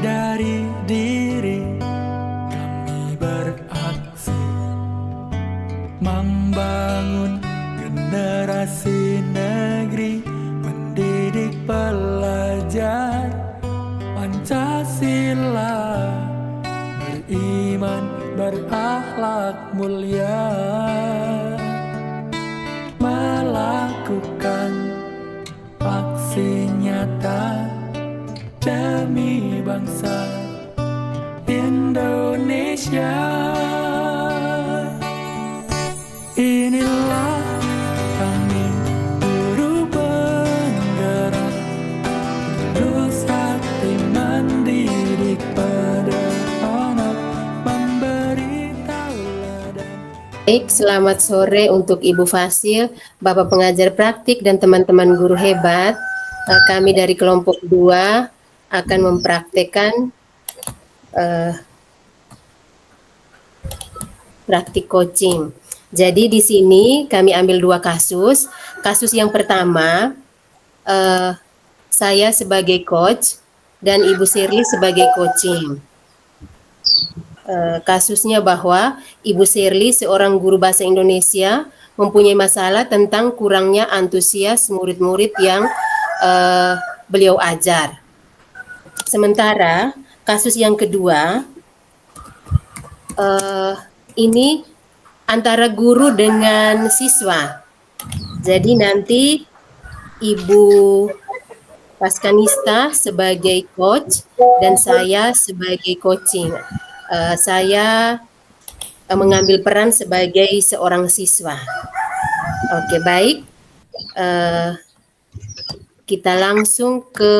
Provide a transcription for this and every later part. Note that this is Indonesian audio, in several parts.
dari diri kami beraksi membangun generasi negeri, mendidik pelajar Pancasila, beriman berakhlak mulia, melakukan aksi nyata demi bangsa Indonesia. Inilah kami guru bendera, tulus hati mendidik pada anak, memberi tauladan. Baik, selamat sore untuk Ibu Fasil, Bapak pengajar praktik dan teman-teman guru hebat. Kami dari kelompok 2 akan mempraktekkan praktik coaching. Jadi di sini kami ambil 2 kasus. Kasus yang pertama, saya sebagai coach dan Ibu Shirley sebagai coaching. Kasusnya bahwa Ibu Shirley, seorang guru bahasa Indonesia, mempunyai masalah tentang kurangnya antusias murid-murid yang beliau ajar. Sementara kasus yang kedua, ini antara guru dengan siswa. Jadi nanti Ibu Paskanista sebagai coach dan saya sebagai coaching. Saya mengambil peran sebagai seorang siswa. Oke, baik. Kita langsung ke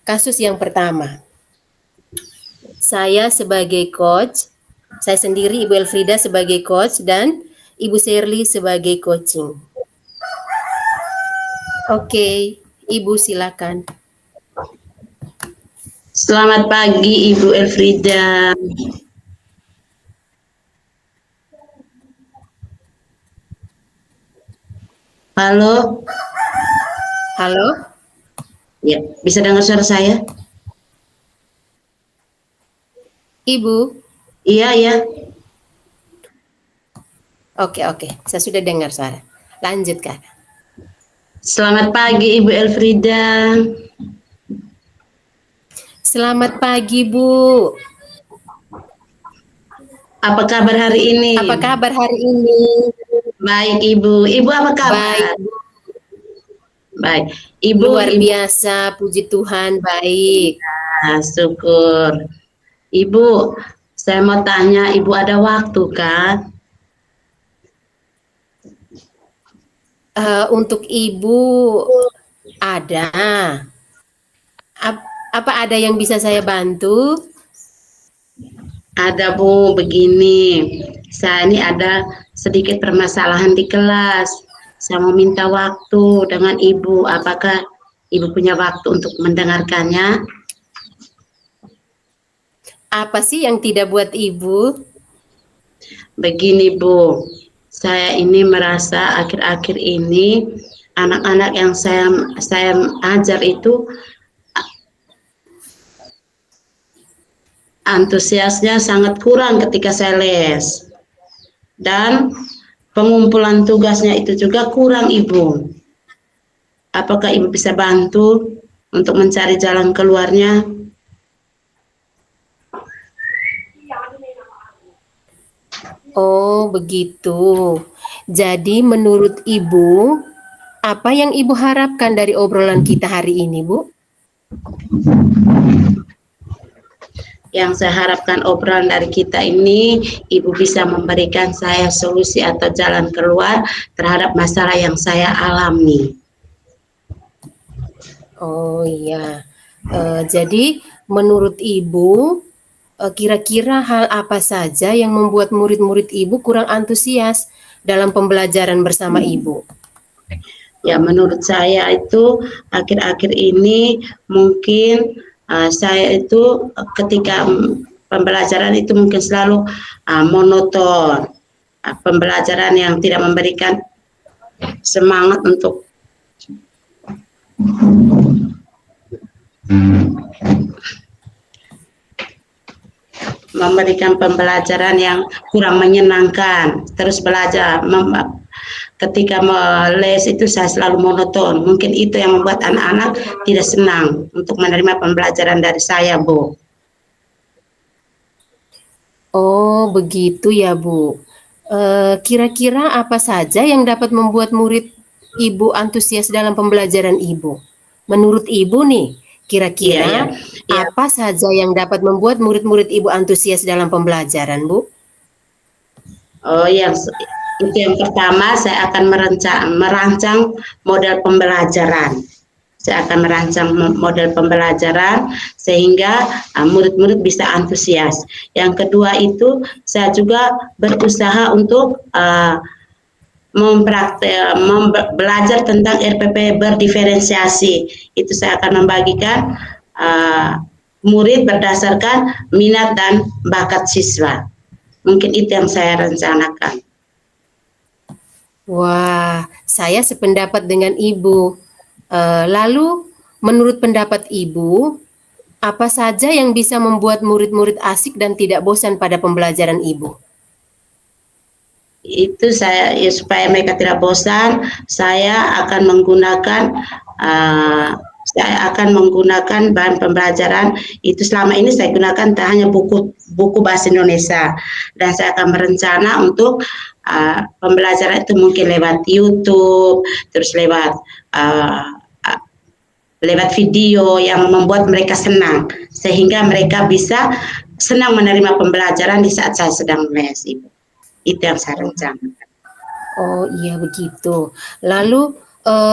kasus yang pertama. Saya sebagai coach, saya sendiri Ibu Elfrida sebagai coach dan Ibu Shirley sebagai coaching. Oke, Ibu silakan. Selamat pagi Ibu Elfrida. Halo. Halo. Ya, bisa dengar suara saya? Ibu. Iya. Oke, saya sudah dengar suara. Lanjutkan. Selamat pagi Ibu Elfrida. Selamat pagi, Bu. Apa kabar hari ini? Apa kabar hari ini? Baik Ibu. Ibu apa kabar? Baik. Baik. Ibu luar biasa, puji Tuhan, baik. Nah, syukur. Ibu, saya mau tanya, Ibu ada waktu kan? Untuk Ibu ada. Apa ada yang bisa saya bantu? Ada Bu, begini. Saya ini ada sedikit permasalahan di kelas. Saya mau minta waktu dengan Ibu. Apakah Ibu punya waktu untuk mendengarkannya? Apa sih yang tidak buat Ibu? Begini Bu, saya ini merasa akhir-akhir ini anak-anak yang saya ajar itu antusiasnya sangat kurang ketika saya les, dan pengumpulan tugasnya itu juga kurang Ibu. Apakah Ibu bisa bantu untuk mencari jalan keluarnya? Oh, begitu. Jadi menurut Ibu, apa yang Ibu harapkan dari obrolan kita hari ini, Bu? Yang saya harapkan obrolan dari kita ini, Ibu bisa memberikan saya solusi atau jalan keluar terhadap masalah yang saya alami. Oh iya, jadi menurut Ibu, kira-kira hal apa saja yang membuat murid-murid Ibu kurang antusias dalam pembelajaran bersama Ibu? Ya, menurut saya itu akhir-akhir ini mungkin saya itu ketika pembelajaran itu mungkin selalu monoton, pembelajaran yang tidak memberikan semangat untuk memberikan pembelajaran yang kurang menyenangkan. Terus belajar ketika les itu saya selalu monoton. Mungkin itu yang membuat anak-anak tidak senang untuk menerima pembelajaran dari saya, Bu. Oh, begitu ya, Bu. Kira-kira apa saja yang dapat membuat murid Ibu antusias dalam pembelajaran Ibu? Menurut Ibu nih, Iya, kira-kira iya. Iya. apa saja yang dapat membuat murid-murid Ibu antusias dalam pembelajaran, Bu? Oh, itu yang pertama saya akan merancang model pembelajaran. Saya akan merancang model pembelajaran sehingga murid-murid bisa antusias. Yang kedua itu saya juga berusaha untuk belajar tentang RPP berdiferensiasi. Itu saya akan membagikan murid berdasarkan minat dan bakat siswa. Mungkin itu yang saya rencanakan. Wah, saya sependapat dengan Ibu. Lalu, menurut pendapat Ibu, apa saja yang bisa membuat murid-murid asik dan tidak bosan pada pembelajaran Ibu? Itu saya ya, supaya mereka tidak bosan, saya akan menggunakan bahan pembelajaran itu. Selama ini saya gunakan tak hanya buku bahasa Indonesia, dan saya akan berencana untuk pembelajaran itu mungkin lewat YouTube, terus lewat video yang membuat mereka senang, sehingga mereka bisa senang menerima pembelajaran di saat saya sedang les, Ibu. Itu yang saya rencanakan. Oh iya begitu. Lalu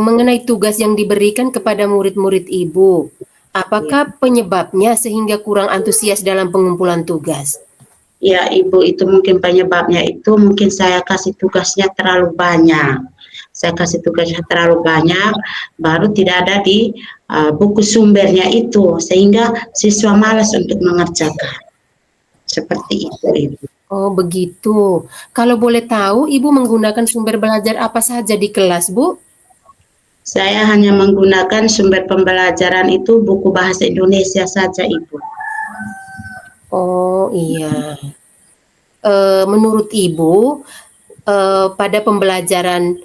mengenai tugas yang diberikan kepada murid-murid Ibu, apakah penyebabnya sehingga kurang antusias dalam pengumpulan tugas? Ya, Ibu, itu mungkin penyebabnya itu mungkin saya kasih tugasnya terlalu banyak. Saya kasih tugasnya terlalu banyak, baru tidak ada di buku sumbernya itu, sehingga siswa malas untuk mengerjakan. Seperti itu, Ibu. Oh begitu. Kalau boleh tahu, Ibu menggunakan sumber belajar apa saja di kelas, Bu? Saya hanya menggunakan sumber pembelajaran itu buku bahasa Indonesia saja, Ibu. Oh iya. Menurut Ibu, pada pembelajaran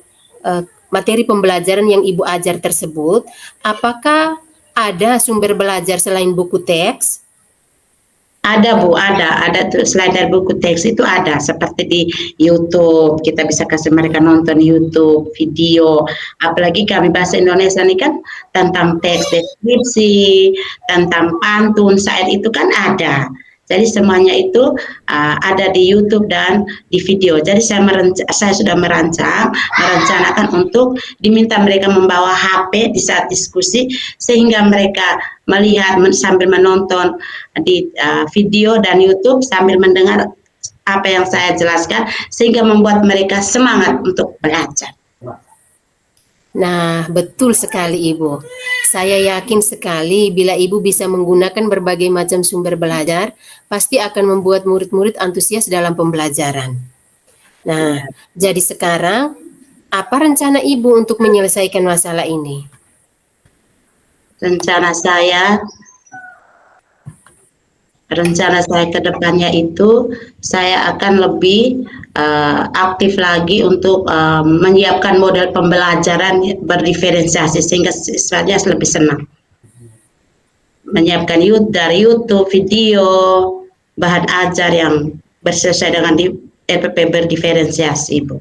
materi pembelajaran yang Ibu ajar tersebut, apakah ada sumber belajar selain buku teks? Ada, Bu, ada tuh, selain dari buku teks itu ada, seperti di YouTube, kita bisa kasih mereka nonton YouTube, video, apalagi kami bahasa Indonesia ini kan tentang teks deskripsi, tentang pantun, syair itu kan ada. Jadi semuanya itu ada di YouTube dan di video. Jadi saya sudah merencanakan untuk diminta mereka membawa HP di saat diskusi, sehingga mereka melihat sambil menonton di video dan YouTube sambil mendengar apa yang saya jelaskan, sehingga membuat mereka semangat untuk belajar. Nah, betul sekali Ibu. Saya yakin sekali bila Ibu bisa menggunakan berbagai macam sumber belajar, pasti akan membuat murid-murid antusias dalam pembelajaran. Nah, jadi sekarang, apa rencana Ibu untuk menyelesaikan masalah ini? Rencana saya ke depannya itu saya akan lebih aktif lagi untuk menyiapkan model pembelajaran berdiferensiasi sehingga siswanya lebih senang. Menyiapkan dari YouTube, video, bahan ajar yang bersesuaian dengan RPP berdiferensiasi, Ibu.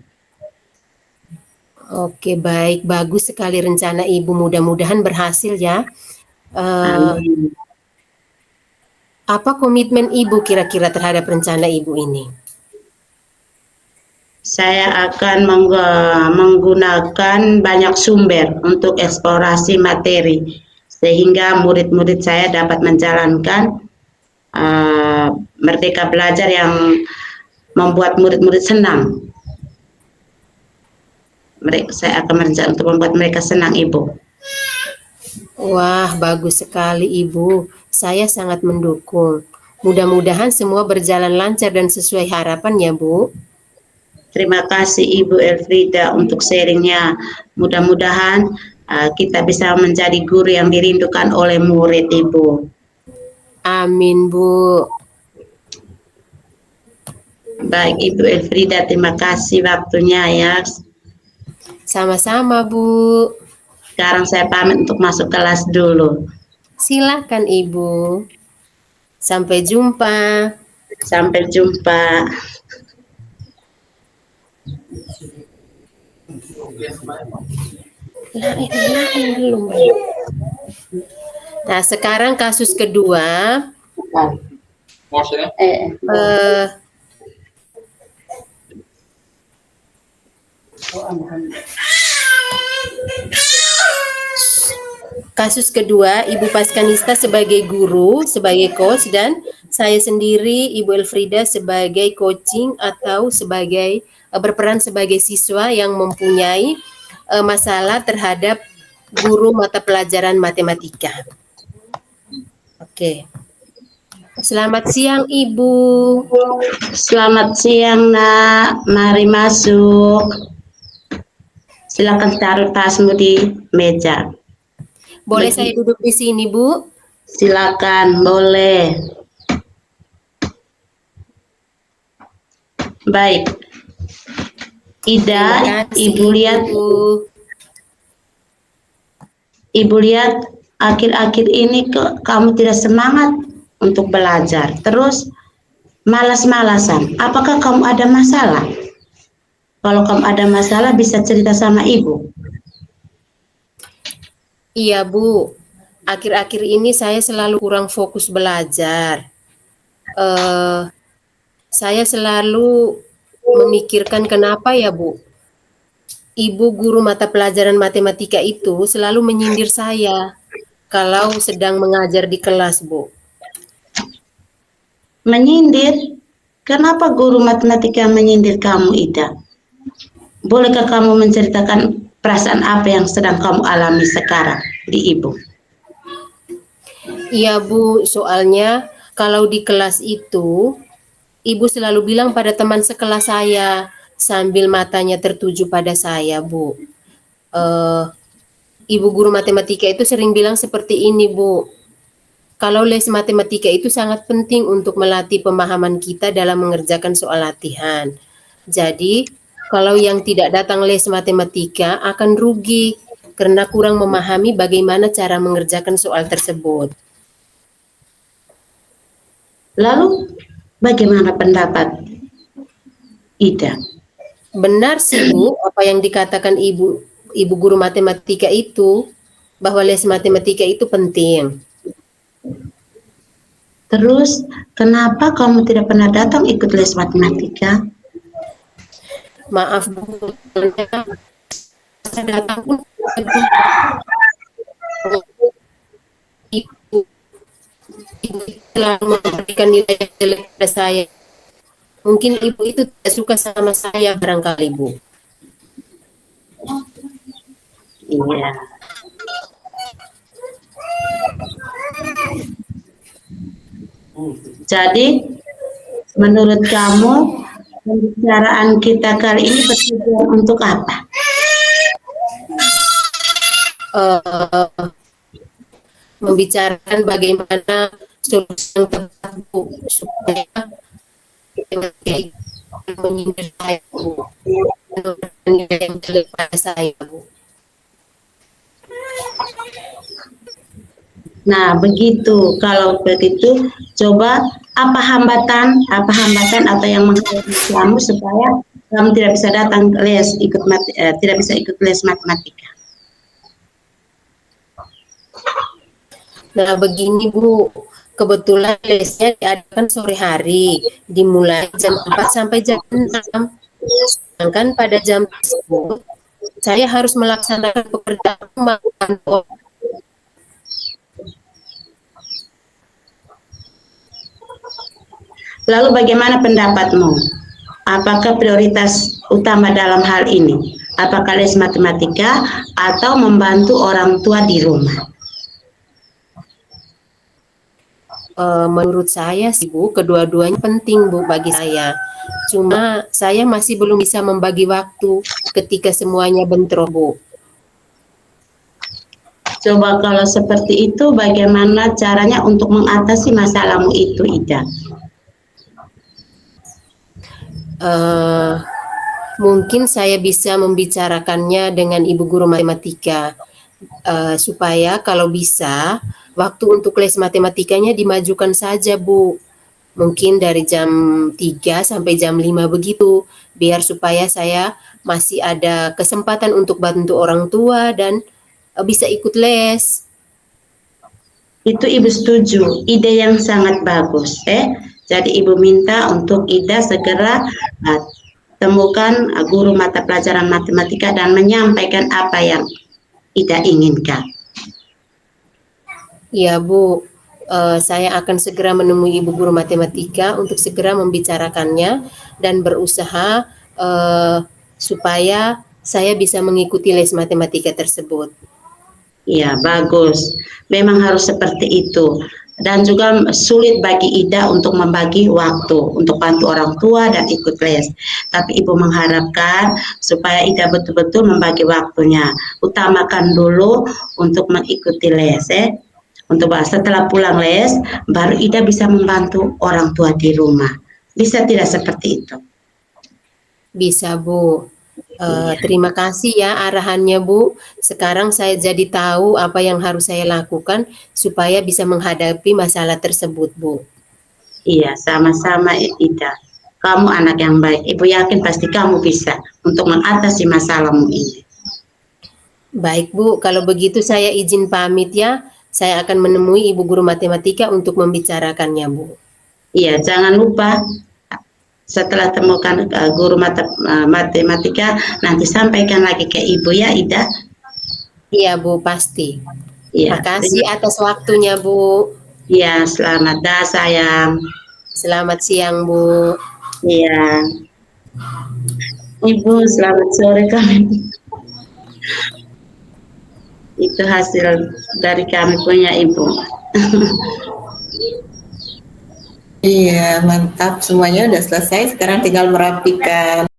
Oke, baik. Bagus sekali rencana Ibu. Mudah-mudahan berhasil ya. Amin. Apa komitmen Ibu kira-kira terhadap rencana Ibu ini? Saya akan menggunakan banyak sumber untuk eksplorasi materi, sehingga murid-murid saya dapat menjalankan merdeka belajar yang membuat murid-murid senang. Saya akan berencana untuk membuat mereka senang, Ibu. Wah, bagus sekali Ibu. Saya sangat mendukung. Mudah-mudahan semua berjalan lancar dan sesuai harapan ya, Bu. Terima kasih Ibu Elfrida untuk sharingnya. Mudah-mudahan kita bisa menjadi guru yang dirindukan oleh murid, Ibu. Amin, Bu. Baik Ibu Elfrida, terima kasih waktunya ya. Sama-sama, Bu. Sekarang saya pamit untuk masuk kelas dulu. Silakan, Ibu. Sampai jumpa. Sampai jumpa. Belum. Nah, sekarang kasus kedua. eh, Kasus kedua, Ibu Paskanista sebagai guru, sebagai coach, dan saya sendiri, Ibu Elfrida, sebagai coaching atau sebagai berperan sebagai siswa yang mempunyai masalah terhadap guru mata pelajaran matematika. Oke. Selamat siang, Ibu. Selamat siang, Nak. Mari masuk. Silakan taruh tasmu di meja. Boleh saya duduk di sini, Bu? Silakan, boleh. Baik. Ida, Ibu lihat. Ibu lihat akhir-akhir ini kamu tidak semangat untuk belajar. Terus malas-malasan. Apakah kamu ada masalah? Kalau kamu ada masalah bisa cerita sama Ibu. Iya, Bu. Akhir-akhir ini saya selalu kurang fokus belajar. Saya selalu memikirkan kenapa ya, Bu. Ibu guru mata pelajaran matematika itu selalu menyindir saya kalau sedang mengajar di kelas, Bu. Menyindir? Kenapa guru matematika menyindir kamu, Ida? Bolehkah kamu menceritakan perasaan apa yang sedang kamu alami sekarang di Ibu? Iya, Bu, soalnya kalau di kelas itu, Ibu selalu bilang pada teman sekelas saya, sambil matanya tertuju pada saya, Bu. Ibu guru matematika itu sering bilang seperti ini, Bu. Kalau les matematika itu sangat penting untuk melatih pemahaman kita dalam mengerjakan soal latihan. Jadi, kalau yang tidak datang les matematika akan rugi karena kurang memahami bagaimana cara mengerjakan soal tersebut. Lalu, bagaimana pendapat Ida? Benar sih, Bu, apa yang dikatakan Ibu guru matematika itu, bahwa les matematika itu penting. Terus, kenapa kamu tidak pernah datang ikut les matematika? Maaf, Bu, saya datang pun Ibu selalu memberikan nilai yang jelek pada saya. Mungkin Ibu itu tidak suka sama saya barangkali, Bu. Iya. Jadi, menurut kamu, pembicaraan kita kali ini bertujuan untuk apa? Membicarakan bagaimana solusi yang tepat, Bu, supaya menyindir saya, Bu, nilai yang jelek pada saya, Bu. Nah, begitu. Kalau begitu, coba apa hambatan atau yang menghalangi kamu supaya kamu tidak bisa datang les tidak bisa ikut les matematika. Nah, begini, Bu. Kebetulan lesnya diadakan sore hari, dimulai jam 4 sampai jam 6. Sedangkan pada jam tersebut, saya harus melaksanakan pekerjaan rumah kantor. Lalu bagaimana pendapatmu? Apakah prioritas utama dalam hal ini? Apakah les matematika atau membantu orang tua di rumah? Menurut saya sih, Bu, kedua-duanya penting, Bu, bagi saya. Cuma saya masih belum bisa membagi waktu ketika semuanya bentrok, Bu. Coba kalau seperti itu, bagaimana caranya untuk mengatasi masalahmu itu, Ida? eh, mungkin saya bisa membicarakannya dengan ibu guru matematika, supaya kalau bisa waktu untuk les matematikanya dimajukan saja, Bu. Mungkin dari jam 3 sampai jam 5 begitu, biar supaya saya masih ada kesempatan untuk bantu orang tua dan bisa ikut les. Itu Ibu setuju, ide yang sangat bagus. Jadi Ibu minta untuk Ida segera temukan guru mata pelajaran matematika dan menyampaikan apa yang Ida inginkan. Iya, Bu. Saya akan segera menemui ibu guru matematika untuk segera membicarakannya dan berusaha supaya saya bisa mengikuti les matematika tersebut. Iya, bagus. Memang harus seperti itu. Dan juga sulit bagi Ida untuk membagi waktu untuk bantu orang tua dan ikut les. Tapi Ibu mengharapkan supaya Ida betul-betul membagi waktunya. Utamakan dulu untuk mengikuti les. Untuk setelah pulang les, baru Ida bisa membantu orang tua di rumah. Bisa tidak seperti itu? Bisa, Bu. Terima kasih ya arahannya, Bu. Sekarang saya jadi tahu apa yang harus saya lakukan supaya bisa menghadapi masalah tersebut, Bu. Iya, sama-sama Ida. Kamu anak yang baik. Ibu yakin pasti kamu bisa untuk mengatasi masalahmu ini. Baik, Bu. Kalau begitu saya izin pamit ya. Saya akan menemui ibu guru matematika untuk membicarakannya, Bu. Iya, jangan lupa setelah temukan guru matematika, nanti sampaikan lagi ke Ibu ya, Ida. Iya, Bu, pasti. Iya, Makasih atas waktunya, Bu. iya, selamat dah sayang. Selamat siang, Bu. Iya. Ibu, selamat sore kami. Itu hasil dari kami punya Ibu. Iya, mantap. Semuanya udah selesai. Sekarang tinggal merapikan.